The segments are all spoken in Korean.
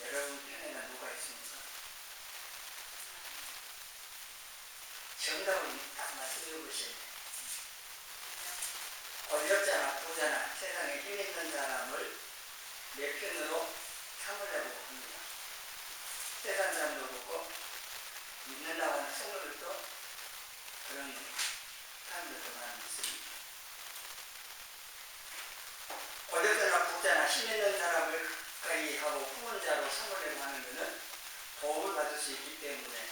여러분 편에는 누가 있습니까? 정답은 딱 말씀해 보시네. 권력자나 부자나 세상에 힘 있는 사람을 내 편으로 삼으려고 합니다. 세상 사람도 그렇고 믿는다고 하는 성도들도 그런 사람들도 많이 있습니다. 권력자나 부자나 힘 있는 사람을 가까이 하고 품은 자로 삼으려고 하는 것은 도움을 받을 수 있기 때문에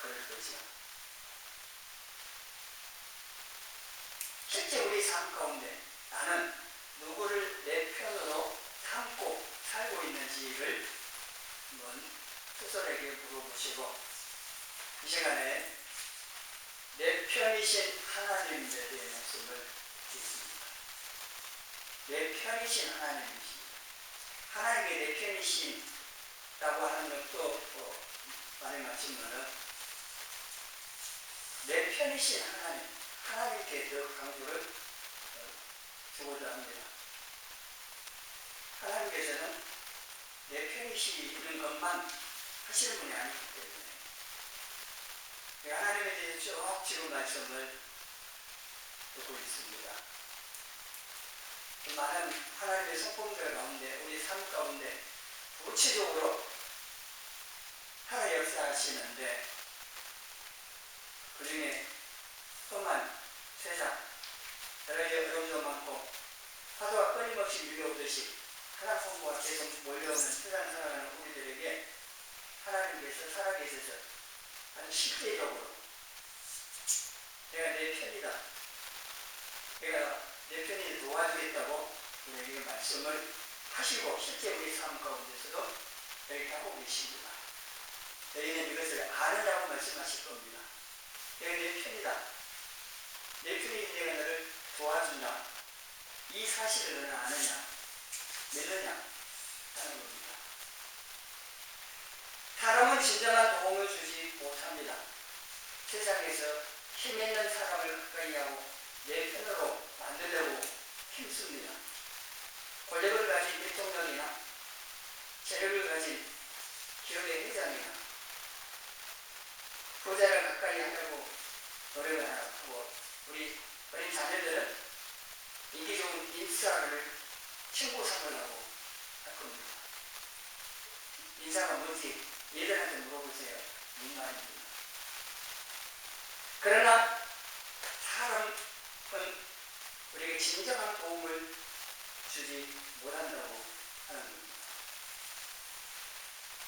그럴 거죠. 실제 우리 삶 가운데 나는 누구를 내 편으로 삼고 살고 있는지를 한번 스스로에게 물어보시고 이 시간에 내 편이신 하나님에 대한 말씀을 드리겠습니다. 내 편이신 하나님이십니다. 하나님의 내 편이신다고 하는 것도 말에 맞지만은 내 편이신 하나님께 더 강조를 주고자 합니다. 하나님께서는 내 편이시는 것만 하시는 분이 아니기 때문에 하나님에 대해서 쭉 지금 말씀을 듣고 있습니다. 많은 하나님의 성품들 가운데 우리 삶 가운데 구체적으로 하나 역사하시는데 그 중에 험한 세상 여러 가지 어려움도 많고 파도가 끊임없이 밀려오듯이 하나님 성부가 계속 몰려오는 세상 살아가는 우리들에게 하나님께서 살아계셔서 아주 실제적으로 내가 내 편이다. 내가 내 편이 도와주겠다고 우리에게 말씀을 하시고 실제 우리 삶 가운데서도 이렇게 하고 계십니다. 너희는 이것을 아느냐고 말씀하실 겁니다. 내가 내 편이다. 내 편이 내가 너를 도와준다. 이 사실을 너는 아느냐, 믿느냐 하는 겁니다. 사람은 진정한 도움을 주지 못합니다. 세상에서 힘 있는 사람을 가까이 하고 내 편으로 만들려고 힘씁니다. 권력을 가진 대통령이나 재력을 가진 기업의 회장이나 부자를 가까이 하려고 노력을 하고 우리 어린 자녀들은 인기 좋은 인싸를 친구 삼으려고 할 겁니다. 인싸가 뭔지 얘들한테 물어보세요. 민망입니다. 그러나 사람은 우리에게 진정한 도움을 주지 못한다고 하는 겁니다.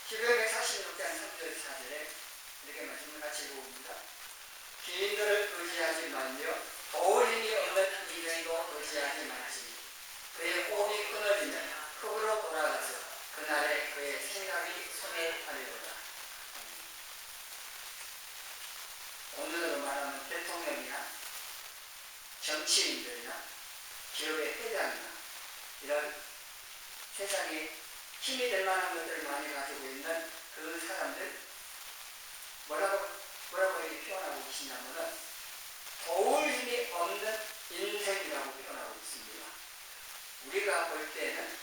히브리 146장 3절 4절에 이렇게 말씀을 같이 읽어봅니다. 기인들을 의지하지 말며 도울 힘이 없는 인생도 의지하지 말지. 그의 호흡이 끊어지면 흙으로 돌아가서 그날에 그의 생각이 손에 달리로다. 오늘로 말하면 대통령이나 정치인들이나 기업의 회장이나 이런 세상에 힘이 될 만한 것들을 많이 가지고 있는 그 사람들 뭐라고 이렇게 표현하고 계시냐면은 도울 힘이 없는 인생이라고 표현하고 있습니다. 우리가 볼 때는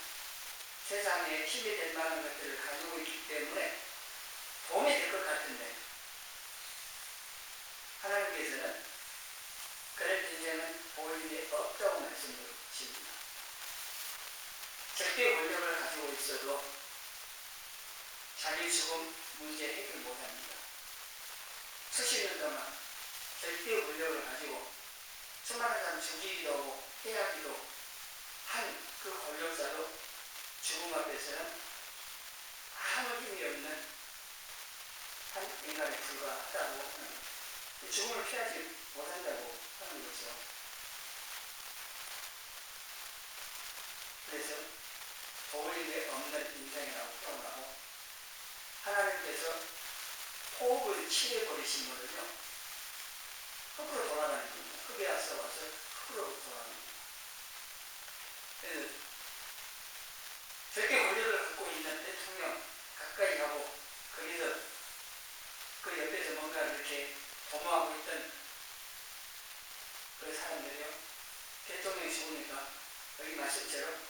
세상에 힘이 될 만한 것들을 가지고 있기 때문에 도움이 될 것 같은데 하나님께서는 그런 인생은 도울 힘이 없다고 말씀을 주십니다. 절대 권력을 가지고 있어도 자기 죽음 문제 해결 못합니다. 수십 년 동안 절대 권력을 가지고 수많은 사람 죽이기도 하고 해하기도 한 그 권력자도 죽음 앞에서는 아무 힘이 없는 한 인간에 불과하다고 하는 죽음을 피하지 못한다고 하는 거죠. 그래서 도울림이 없는 인생이라고 표현하고 하나님께서 호흡을 치해버리신 거는요 흙으로 돌아가는 겁니다. 흙에 와서 흙으로 돌아가는 겁니다. 그래서 절대 권력을 갖고 있는 대통령 가까이 가고 거기서 그 옆에서 뭔가 이렇게 도모하고 있던 그 사람들이요 대통령이 죽으니까 여기 말씀처럼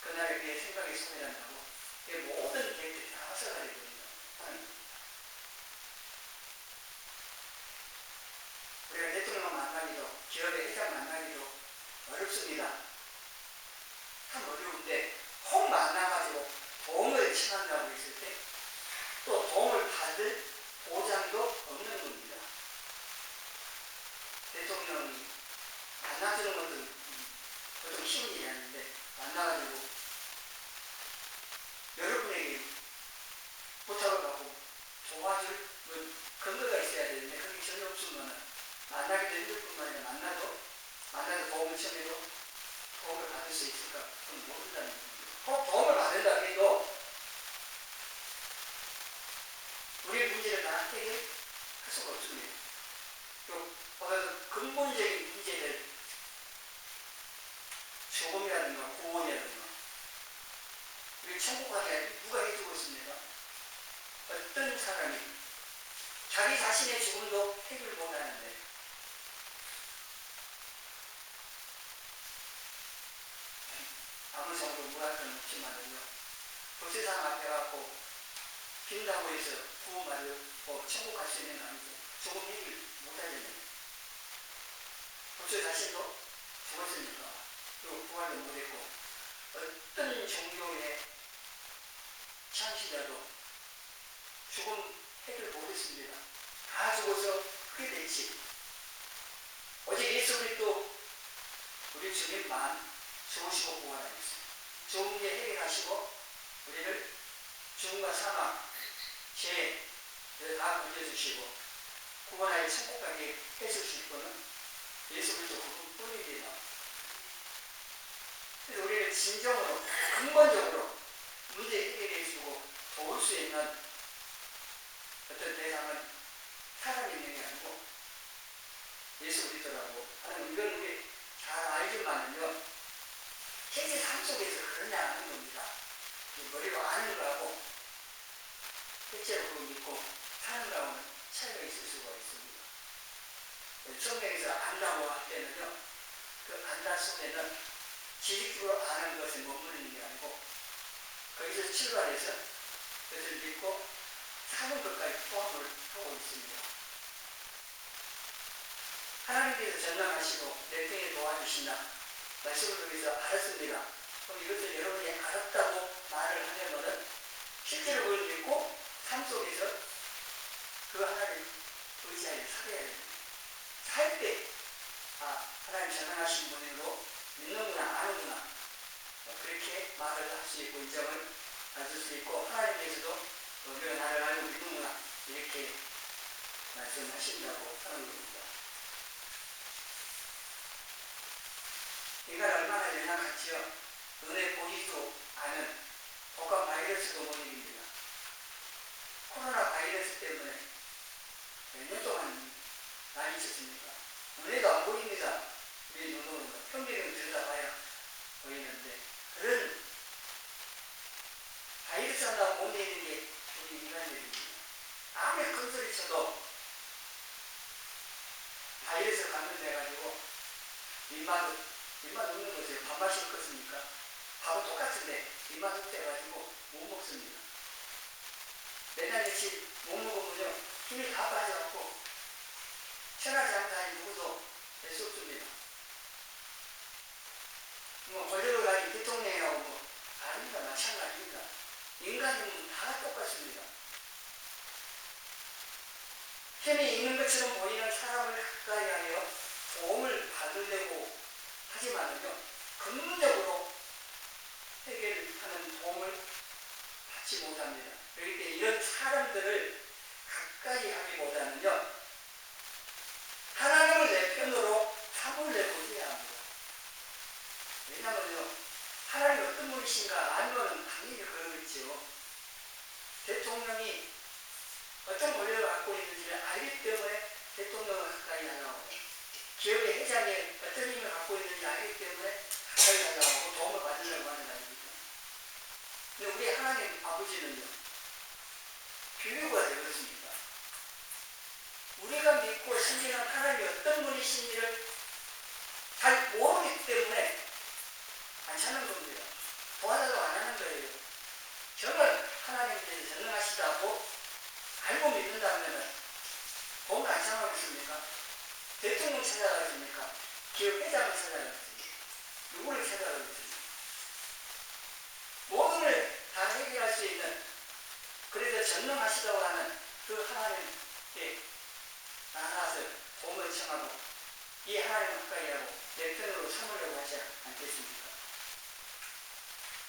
그날에 그의 생각이 소멸한다고 모든 계획들이 다 써가야 되거든요. 우리가 대통령 만나기도, 기업의 회장 만나기도 어렵습니다. 참 어려운데 혹 만나가지고 도움을 청한다고 했을 때 또 도움을 받을 보장도 없는 겁니다. 대통령이 만나주는 것도 보통 쉬운 일이 아닌데 만나가지고 여러분에게 부탁을 받고 도와줄 근거가 있어야 되는데 그게 전혀 없으면 만나기도 힘들 뿐만 아니라 만나서 도움을 청해도 도움을 받을 수 있을까? 그건 모른다는 겁니다. 꼭 도움을 받는다 해도 우리의 문제를 다 해결할 수가 없습니다. 또 근본적인 문제들, 죽음이라든가 구원이라든가 우리 천국 가게 누가 해주고 있습니까? 어떤 사람이 자기 자신의 죽음도 해결 못하는데 아무 정도 무한은 없지만요. 그 세상 앞에 갖고 빈다고 해서 구원받고 천국 갈 수 있는 거 아니죠. 죽음 해결 못하잖아요. 그 자신도 죽었으니까 또 구원을 못했고 어떤 종교의 창시자도 죽음 해결 못했습니다. 다 죽어서 그게 됐지. 오직 예수 그리스도 우리 주님만 죽으시고 부활하셨어요. 죽은 문제 해결하시고 우리를 죽음과 사망, 죄를 다 물려주시고 구원하여 천국 가게 해주실 분은 예수 그리스도 그분뿐입니다. 그래서 우리를 진정으로 근본적으로 문제 해결해 주고 도울 수 있는 어떤 대상은 사람이 있는 게 아니고 예수 그리스도라고 하는 이건 우리 잘 알지만은요 실제 삶 속에서 그러냐 하는 겁니다. 머리로 아는 거하고 실제로 그거 믿고 사는 거하고는 차이가 있을 수가 있습니다. 성경에서 안다고 할 때는요 그 안다 속에는 지식으로 아는 것에 머무르는 게 아니고 거기서 출발해서 그것을 믿고 사는 것까지 포함을 하고 있습니다. 하나님께서 전능하시고 내 편에 도와주신다. 말씀을 통해서 알았습니다. 그럼 이것을 여러분이 알았다고 말을 하려면 실제로 그걸 믿고 삶 속에서 그 하나님 의지하여 살아야 됩니다. 살 때 하나님 전능하신 분으로 믿는구나 아는구나 그렇게 말을 할 수 있고 인정을 가질 수 있고 하나님께서도 우리가 나를 알고 믿는구나 이렇게 말씀하신다고 하는 겁니다. 인간 얼마나 연약하지요. 눈에 보이지도 않은 독감 바이러스도 못 이깁니다. 코로나 바이러스 때문에 몇 년 동안 많이 있었습니까? 눈에도 안 보입니다. 우리 눈으로 평균을 들여다봐야 보이는데 그런 바이러스 하나가 못 이기는 게 우리 인간들입니다. 아무리 큰 소리 쳐도 바이러스 감염돼가지고 입맛 없는 거죠. 밥맛이 없겠습니까? 밥은 똑같은데 입맛 없대가지고 못 먹습니다. 매달 며칠 못 먹으면요 힘이 다 빠져갖고 천하지 않다 누구도 될 수 없습니다. 권력을 가진 대통령이라고 아닙니다. 마찬가지입니다. 인간은 다 똑같습니다. 힘이 있는 것처럼 보이는 사람을 가까이 하여 도움을 받으려고 하지만요 근본적으로 해결하는 도움을 받지 못합니다. 그렇기 때문에 이런 사람들을 가까이 하기보다는요 하나님을 내 편으로 삼을 내보셔야 합니다. 왜냐하면요 하나님 어떤 분이신가 알면 당연히 그러겠죠. 대통령이 어떤 권력을 갖고 있는지를 알기 때문에 대통령을 가까이 하려고 하고 기업의 회장이 어떤 힘을 갖고 있는지 알기 때문에 가까이 하려고 하고 도움을 받으려고 하는 거 아닙니까? 근데 우리 하나님 아버지는요 비교가 되었습니다. 우리가 믿고 신기는 하나님이 어떤 분이신지를 잘 모르기 때문에 안 찾는 겁니다. 도와달라고 안 하는 거예요. 정말 알고 믿는다면 돈 안 찾아가겠습니까? 대통령 찾아가겠습니까? 기업회장을 찾아가겠습니까? 누구를 찾아가겠습니까? 모든 걸 다 해결할 수 있는, 그래서 전능하시다고 하는 그 하나님께 나아가서 도움을 청하고 이 하나님 가까이 하고 내 편으로 삼으려고 하지 않겠습니까?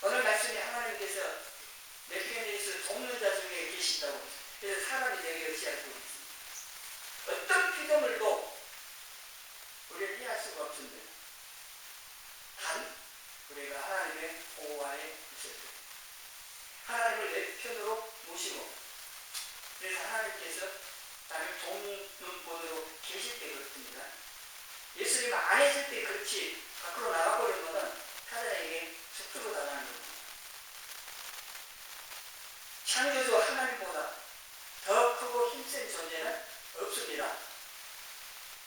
오늘 말씀에 하나님께서 내 편에 있어 돕는 자 중에 계시다고, 그래서 사람이 내게 의지할 수 있습니다. 어떤 피조물도 우리를 피할 수가 없습니다. 단 우리가 하나님의 보호하에 있을 때, 하나님을 내 편으로 모시고, 그래서 하나님께서 나를 돕는 분으로 계실 때 그렇습니다. 예수님 안 했을 때 그렇지 밖으로 나가버린 것은 사단에게 숲으로 당하는 겁니다. 창조주 하나님보다 더 크고 힘센 존재는 없습니다.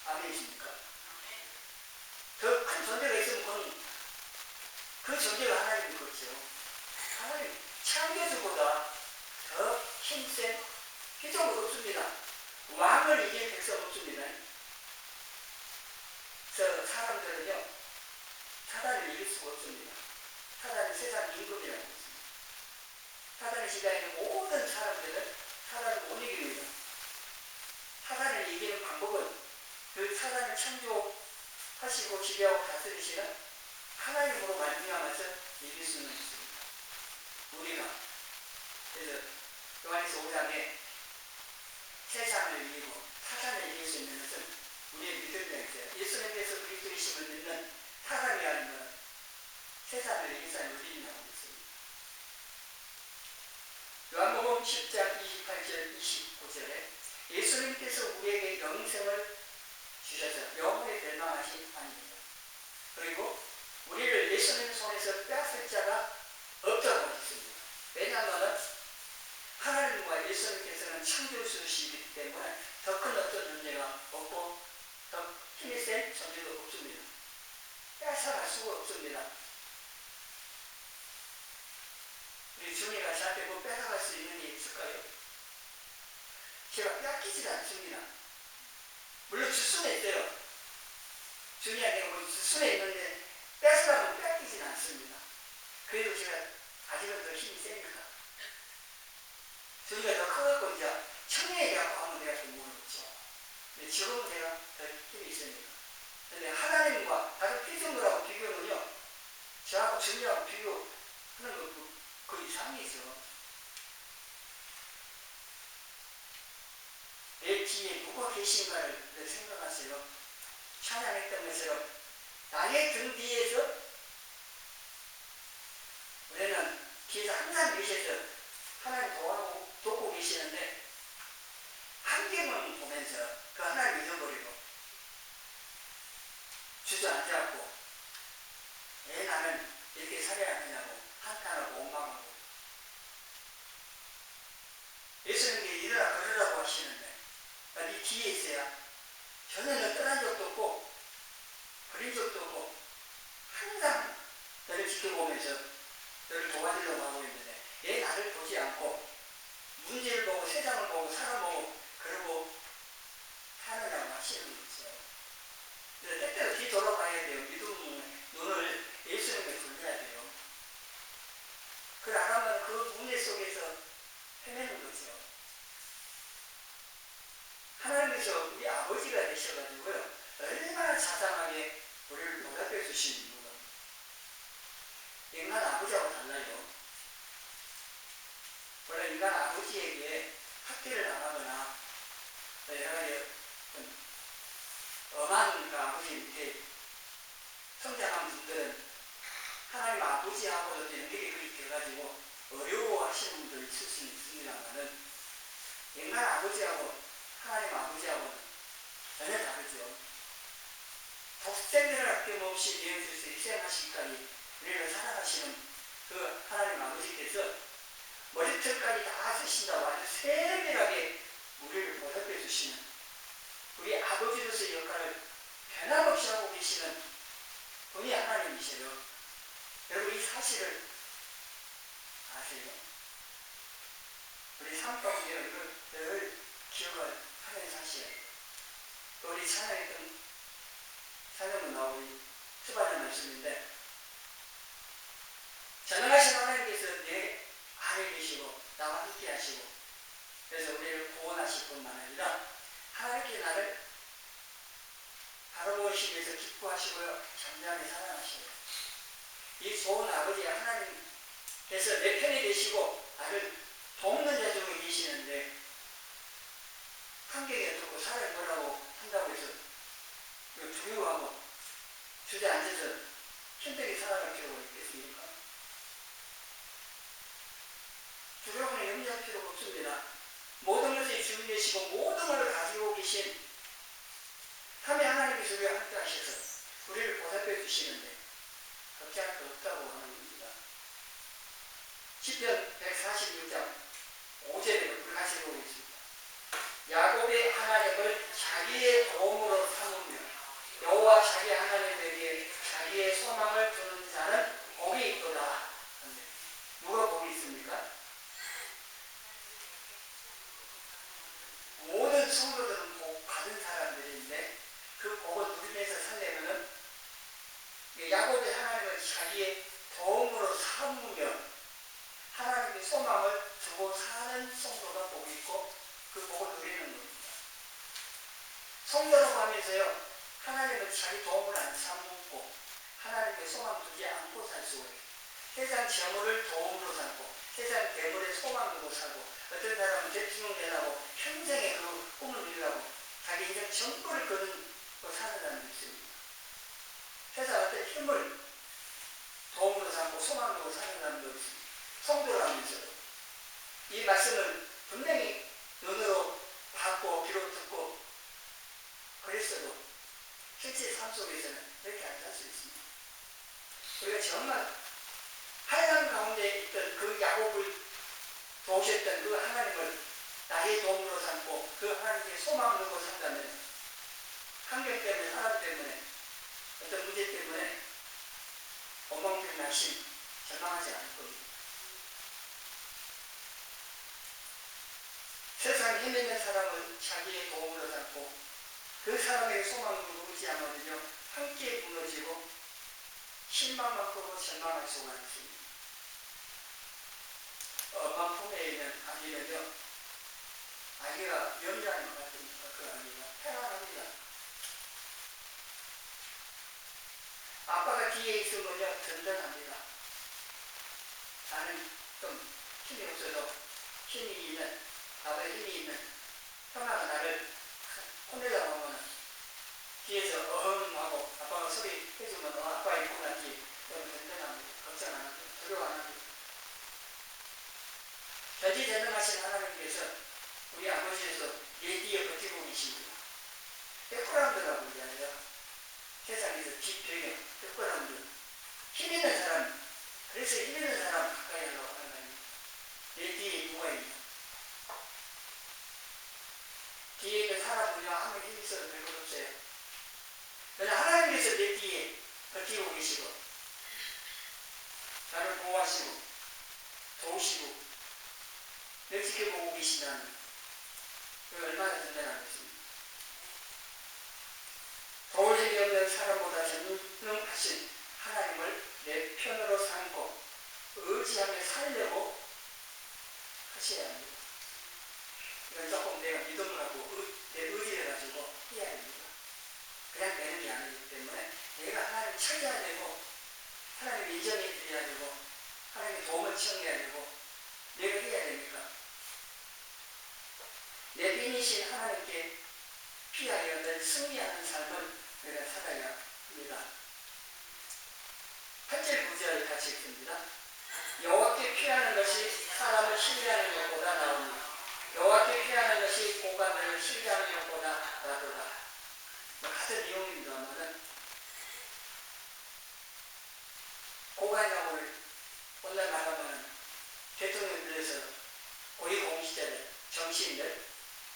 아멘이십니까? 더 큰 존재가 있으면 그 존재가 하나님인 거죠. 하나님 창조주보다 더 힘센 피조물 없습니다. 왕을 이길 백성 없습니다. 그래서 사람들은요, 사단을 이길 수가 없습니다. 사단은 세상 임금이라고 했습니다. 사단의 시대에 있는 모든 사람들은 사단을 못 이깁니다. 사단을 이기는 방법은 그 사단을 창조하시고 지배하고 다스리시는 하나님으로 말미암아서 이길 수는 있습니다. 우리가 그래서 요한에서 5장에 세상을 이기고 사단을 이길 수 있는 것은 우리의 믿음이 있어요. 예수님께서 그리스도이심을 믿는 사람이 아니면 세상을 이길 사람이 어디 있냐고 있습니다. 요한복음 10장 28절 29절에 예수님께서 우리에게 영생을 주셔서 영원히 멸망하지 아닙니다. 그리고 우리를 예수님 손에서 빼앗을 자가 없다고 하셨습니다. 왜냐하면 하나님과 예수님께서는 창조주시기 때문에 더 큰 어떤 존재가 없고 더 힘이 센 존재도 없습니다. 빼앗아갈 수가 없습니다. 우리 주님이가 저한테 뭐 뺏어갈 수 있는 게 있을까요? 제가 뺏기지 않습니다. 물론 줄 수는 있어요. 주님한테 뭐 줄 수는 있는데 뺏으라면 뺏기지는 않습니다. 그래도 제가 아직은 더 힘이 세니까. 주님이 더 커갖고 이제 청년에게 하면 내가 좀 모르겠죠. 근데 지금은 내가 더 힘이 있으니까. 근데 하나님과 다른 피조물하고 비교는요, 저하고 주님하고 비교하는 거 그 이상이죠. 내 뒤에 누가 계신가를 생각하세요. 찬양했던 것처럼 나의 등 뒤에서 우리는 뒤에서 항상 계셔서 하나님 돕고 계시는데 환경을 보면서 그 하나님 잊어버리고 주저앉아갖고 왜 나는 이렇게 살아야 하느냐고 한탄하고 원망하고 예수님께 일어나 걸으라고 하시는데 네 뒤에 있어야 전혀 너 떠난 적도 없고 버린 적도 없고 항상 너를 지켜보면서 너를 도와주려고 하고 있는데 왜 나를 보지 않고 문제를 보고 세상을 보고 사람 보고 그러고 사느냐고 하시는 거죠. 그래서 때때로 뒤 돌아봐야 돼요. 믿음 눈을 예수님께 돌려야 돼요. 그걸 안 하면 그 문제 속에서 헤매는 거죠. 하나님께서 우리 아버지가 되셔가지고요, 얼마나 자상하게 우리를 보답해 주시는 이유가 인간 아버지하고 달라요. 원래 인간 아버지에게 학대를 당하거나 여러 가지 엄한 그 아버지 밑에 성장한 분들은 하나님 아버지하고도 연결이 그렇게 돼가지고 어려워하시는 분들이 있을 수 있습니다만은 인간 아버지하고 하나님 아버지하고는 전혀 다르죠. 독생자를 아낌없이 내어주셔서 희생하시기까지 우리를 사랑하시는 그 하나님 아버지께서 머리털까지 다 쓰신다고 아주 세밀하게 우리를 보답해 주시는 우리 아버지로서의 역할을 변함없이 하고 계시는 분이 하나님이세요. 여러분 이 사실을 아세요? 우리 삶 가운데 이걸 늘 기억을 하는 사실. 또 우리 찬양했던 찬양은 나오니 수반의 말씀인데, 전능하신 하나님께서 내 안에 계시고 나와 함께 하시고, 그래서 우리를 구원하실 뿐만 아니라 하나님께 나를 바라보시기 위해서 기뻐하시고요, 잠잠히 사랑하시고요. 이 좋은 아버지 하나님께서 내 편에 계시고 나를 돕는 자 중에 계시는데, 환경에 듣고 사람이 뭐라고 한다고 해서 두려워하고 주저앉아서 힘들게 살아갈 필요가 있겠습니까? 두려움을 염려할 필요가 없습니다. 모든 것의 주인이시고 모든 것을 가지고 계신 삼위 하나님께서 우리와 함께 하셔서 우리를 보살펴 주시는데 걱정할 거 없다고 하는 겁니다. 시편 146장 5절에 우리 같이 읽어보겠습니다. 야곱의 하나님을 자기의 도움으로 삼으며 여호와 자기 하나님에게 자기의 소망을 두는 자는 복이 있도다. 누가 복이 있습니까? 모든 성도들은 복 받은 사람들인데 그 복을 누리면서 살려면은 야곱의 하나님을 자기의 도움으로 삼으며 하나님의 소망을 두고 사는 성도가 복이 있고 그 복을 누리는 겁니다. 성도라고 하면서요, 하나님을 자기 도움을 안 삼고 하나님의 소망 두지 않고 살 수가 있어요. 세상 재물을 도움으로 삼고 세상 재물에 소망 두고 살고, 어떤 사람은 대통령 되려고 평생에 그 꿈을 이루려고 자기 인생 전부를 거두고 사는 사람이 있습니다. 세상 어떤 힘을 도움으로 삼고 소망 두고 사는 사람도 있습니다. 성도라면서도 이 말씀을 분명히 눈으로 받고 귀로 듣고 그랬어도 실제 삶 속에서는 이렇게 안 살 수 있습니다. 우리가 정말 하나님 가운데 있던 그 야곱을 도우셨던 그 하나님을 나의 도움으로 삼고 그 하나님께 소망을 두고 산다면 환경 때문에, 사람 때문에, 어떤 문제 때문에 엉망진창 절망하지 않을 겁니다. 세상에 힘 있는 사람은 자기의 도움으로 삼고 그 사람에게 소망을 두지 않으면요 함께 무너지고 실망만 크고 절망할 수가 있습니다. 엄마 품에 있는 아기는요, 아기가 염려하는 것 같으니까 그 아기가 편안합니다. 아빠가 뒤에 있으면요 든든합니다. 나는 좀 힘이 없어도 힘이 있는, 아빠의 힘이 있는 형아가 나를 혼내다 보면 뒤에서 어흥하고 아빠가 소리 해주면 아빠 있구나 뒤에 든든합니다. 걱정 안 하고 두려워 안 하고. 전지전능하신 하나님께서 우리 아버지에서 내 뒤에 버티고 계십니다. 백호람들하고 그게 아니라 세상에서 뒷배경, 백호람들, 힘 있는 사람, 그래서 힘 있는 사람 가까이 하려고 하는 거아닙니까? 내 뒤에 누가 있냐? 뒤에 있는 사람은요 아무리 힘이 있어도 별것 없어요. 그러나 하나님께서 내 뒤에 버티고 계시고 나를 보호하시고 도우시고 늘 지켜보고 계시다는 그 얼마나 든든한 것입니다. 도울 힘이 없는 사람보다 전능하신 하나님을 내 편으로 삼고 의지하며 살려고 하셔야 합니다. 이건 조금 내가 믿음을 하고 내 의지를 가지고 해야 합니다. 그냥 되는 게 아니기 때문에 내가 하나님을 찾아야 되고 하나님을 인정해 드려야 되고 하나님의 도움을 청해야 되고 내가 해야 되니까 내 편이신 하나님께 피하여 늘 승리하는 삶을 내가 살아야 합니다. 8절 9절 같이 읽습니다. 여호와께 피하는 것이 사람을 신뢰하는 것보다 나으니 여호와께 피하는 것이 고관을 신뢰하는 것보다 나도다. 같은 내용입니다만은 고관이라고 오늘 말하면 대통령들에서 고위공직 시절에 정치인들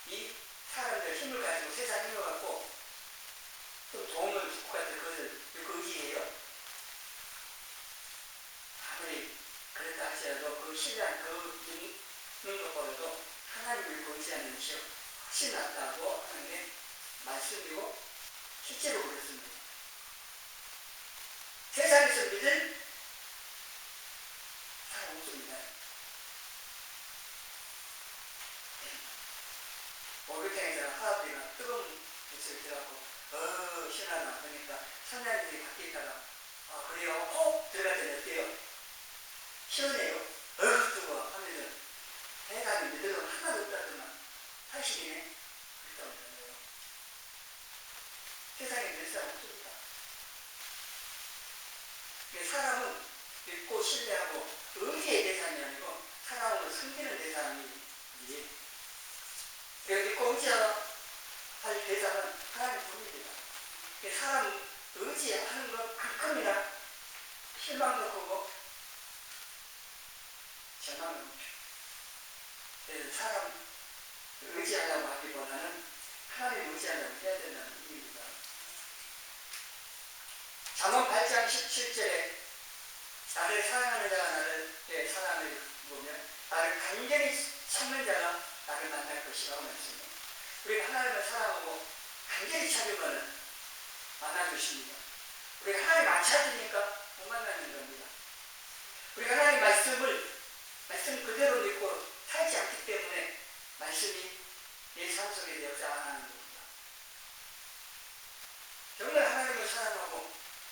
이 사람들 힘을 가지고 세상 힘을 갖고 좀 도움을 줄 것 같은 그것을 의지해요. 아무리 그랬다 하더라도 그 신뢰한 그 있는 것보다도 하나님을 의지하는 것이 같이 났다고 하는 게 말씀이고 실제로 그렇습니다. 세상에서 믿을 사람 없습니다. 목욕탕에서 하아버지가 뜨거운 물을 들어가고 시원하다 그러니까 선장님이 밖에 있다가 그래요? 호! 들어갔더니 어때요? 시원해요? 뜨거워 하면서 해가지고 믿을 건 하나도 없다더만 사실이네? 그랬다고 그러네요. 세상에 믿을 사람 없습니다. 사람은 믿고 신뢰하고 의지의 대상이 아니고 사람으로 섬기는 대상이지. 믿고 의지할 대상은 하나님 뿐입니다. 사람 의지하는 것만큼이나 실망도 크고 절망도 크죠. 그래서 사람 의지하려고 하기보다는 하나님 의지하려고 해야 된다는 의미입니다. 잠언 8장 17절에 나를 사랑하는 자가 나를 사랑을 보면 나를 간절히 찾는 자가 나를 만날 것이라고 말씀합니다. 우리가 하나님을 사랑하고 간절히 찾으면 만나주십니다. 우리가 하나님 안 찾으니까 못 만나는 겁니다. 우리가 하나님 말씀 그대로 믿고 살지 않기 때문에 말씀이 내 삶 속에 역사 안 하는 겁니다. 정말 하나님을 사랑하고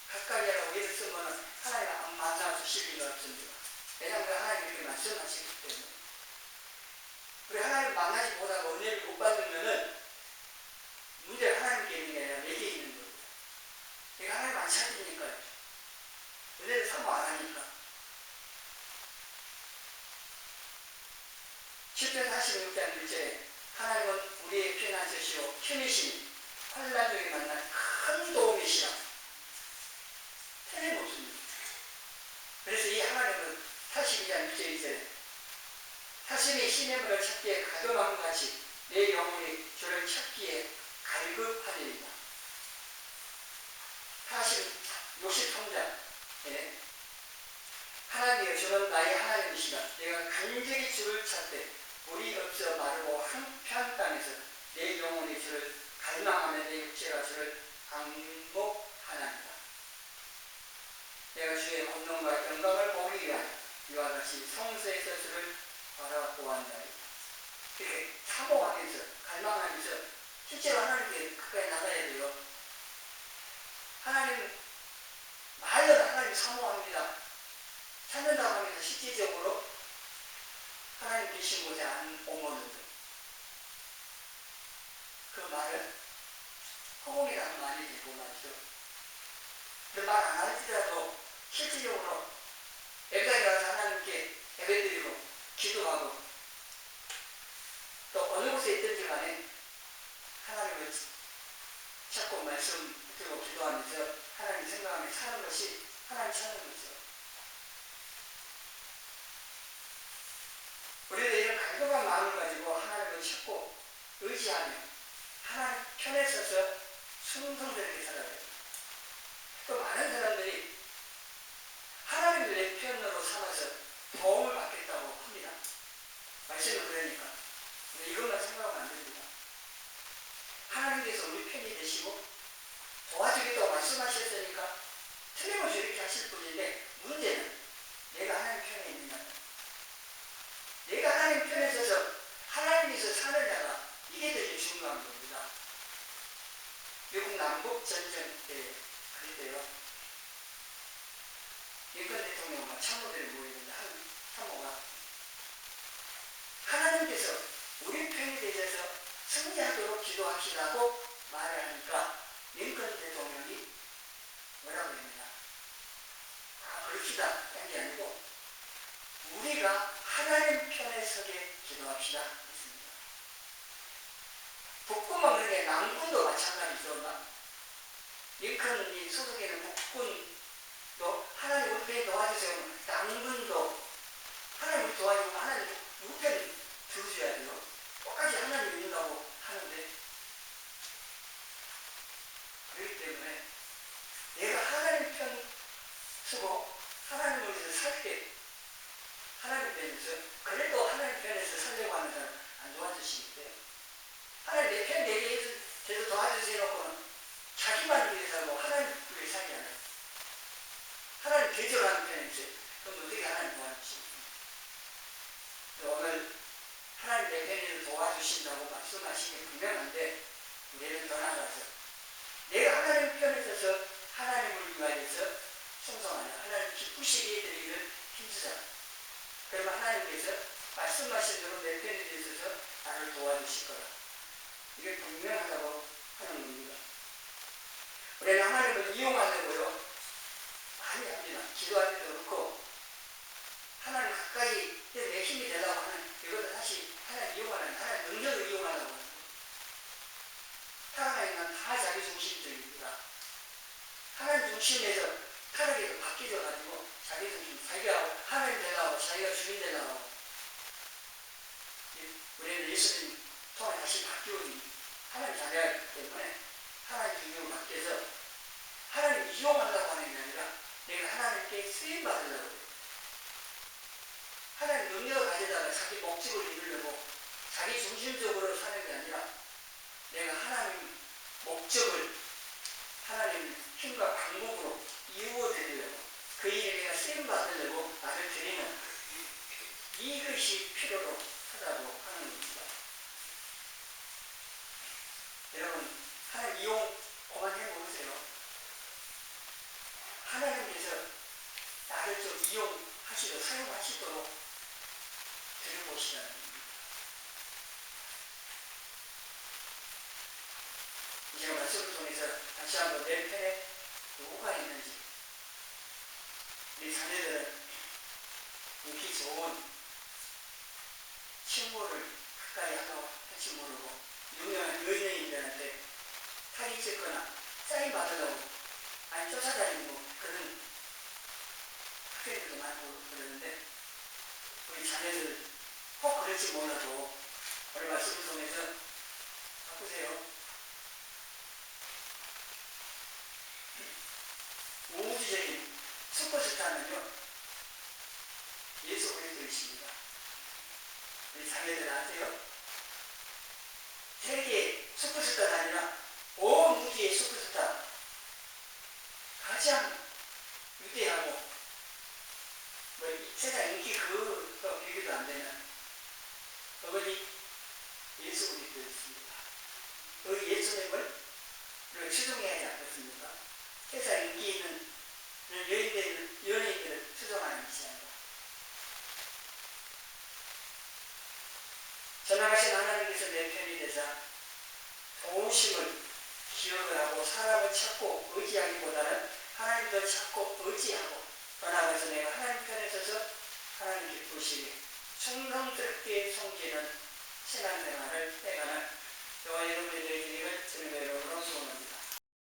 가까이 하라고 예를 쓰면 하나님 안 만나주실 리가 없습니다. 왜냐하면 하나님이 이렇게 말씀하시기 때문에. 우리 하나님 만나지 못하고 은혜를 못 받으면은 문제가 하나님께 있는 게 아니라 내게 있는 겁니다. 내가 하나님 안 찾으니까요. 은혜를 사모 안 하니까. 10편 46장 1절에 하나님은 우리의 편한 것이요 편이시니 환난 중에 만난 큰 도움이시라. 틀림없습니다. 그래서 이 하나님은 42장 1절에 사심이 시냇물을 찾기에 가금함 같이 내 영혼이 주를 찾기에 갈급하리이다. 63장에 하나님이여 주는 나의 하나님이시라. 내가 간절히 주를 찾되 물이 없어 마르고 한편 땅에서 내 영혼이 주를 갈망하며 내 육체가 주를 강목하나이다. 내가 주의 권능과 영광을 보기 위하여 이와 같이 성소에서 주를 바라보았나이다. 이렇게 사모하면서 갈망하면서 실제로 하나님께 가까이 나가야 돼요. 하나님 말로 하나님 사모합니다. 찾는다고 하면서 실질적으로 하나님 계신 곳에 안 오면은 그 말은 허공이라는 말이 되고 말이죠. 그 말 안 할지라도 실질적으로 예배당에 가서 하나님께 예배드리고 기도하고 또 어느 곳에 있든지 간에 하나님을 찾고 말씀 듣고 기도하면서 하나님 생각하며 사는 것이 하나님 찾는 거죠. 우리는 이런 갈급한 마음을 가지고 하나님을 찾고 의지하며 하나님 편에 서서 순종되게 살아야 됩니다. 또 많은 사람들이 하나님을 내 편으로 삼아서 도움을 받겠다고 합니다. 말씀을 그러니까. 근데 이것만 생각하면 안 됩니다. 하나님께서 우리 편이 되시고 도와주겠다고 말씀하셨으니까 틀림없이 이렇게 하실 뿐인데 문제는 내가 하나님 편에 있느냐. 내가 하나님 편에 서서 하나님께서 사느냐가 이게 되게 중요한 겁니다. 미국 남북 전쟁 때 그랬대요. 링컨 대통령과 참모들이 모이는데 한 참모가 하나님께서 우리 편이 되셔서 승리하도록 기도합시다고 말을 하니까 링컨 대통령이 뭐라고 합니다. 그렇시다 한 게 아니고 우리가 하나님 편에 서게 기도합시다 했습니다. 북군만 그렇게 남군도 마찬가지죠. 링컨이 소속에는 북군도 하나님 우리 편에 도와주세요. 남군도 하나님 우리 도와주고 하나님 우리 편 들어줘야 돼요. 똑같이 하나님 믿는다고 하는데 그렇기 때문에 내가 하나님 편 쓰고 하나님을 위해서 살 때 하나님 편에서 그래도 하나님 편에서 살려고 하는 사람 안 도와주시기 때문에 하나님 내 편 내게 해서 도와주세요 놓고는 자기만 위해서 하고 하나님 위해 살지 않아요. 하나님 대절하는 편이 있어요. 그럼 어떻게 하나님 도와주십니까? 오늘 하나님 내 편에서 도와주신다고 말씀하시기 분명한데 우리는 더 나아가서 내가 하나님 편에 서서 하나님을 위하여서 충성하는 하나님 기쁘시게 해드리기를 힘쓰자. 그러면 하나님께서 말씀하신 대로 내 편에 있어서 나를 도와주실 거라. 이게 분명하다고 하는 겁니다. 우리는 하나님을 이용하려고요 많이 합니다. 기도할 때도 그렇고 하나님 가까이 내 힘이 되려고 하는 이것도 사실 하나님 이용하는 하나님 능력을 이용하려고 하는 거예요. 타락하는 다 자기 중심적입니다. 하나님 중심에서 타락에서 바뀌어가지고 자기 중심, 자기가 하나님 되려고 자기가 주인 되려고 우리는 예수님 통해 다시 바뀌어진 하나님 자녀이기 때문에 하나님 중심으로 바뀌어서 하나님 이용한다고 하는 게 아니라 내가 하나님께 쓰임 받으려고 해요. 하나님 능력을 가지다가 자기 목적을 이루려고 자기 중심적으로 사는 게 아니라 내가 하나님 목적을 하나님 힘과 방법으로 이루어드리려고 그 일에 내가 쓰임 받으려고 나를 드리는 이것이 필요로 하다고 하는 겁니다. 여러분 하나님 이용 그만해 보세요. 하나님께서 나를 좀 이용하시도록 사용하시도록 들어보시라는 겁니다. 이제 말씀을 통해서 다시 한번 내 편에 누구가 있는지 우리 자녀들은 인기 좋은 친구를 가까이 하고 할지 모르고 유명한 연예인들한테 탈이 찍거나 사인 받으려고 많이 쫓아다니고 그런 학생들도 많고 그러는데 우리 자녀들 꼭 그럴지 몰라도 오늘 말씀을 통해서 바꾸세요. 우주적인 슈퍼스타는요 예수 그리스도이십니다. 우리 자녀들 아세요? 세계 슈퍼스타가 아니라 온 우주의 슈퍼스타 가장 위대하고 세상 인기 그거 비교도 안 되는 어머니 예수 그리스도였습니다. 그 예수님을 추종해야 하지 않겠습니까? 세상 인기 있는 연예인들을 추종하는 것이 아니라 전능하신 하나님께서 내 편이 되자 도우심을 기억을 하고 사람을 찾고 의지하기보다는 하나님을 찾고 의지하고 떠나가서 내가 하나님 편에 서서 하나님 기쁘시게 충성스럽게 섬기는 신앙생활을 해가는 저와 여러분에게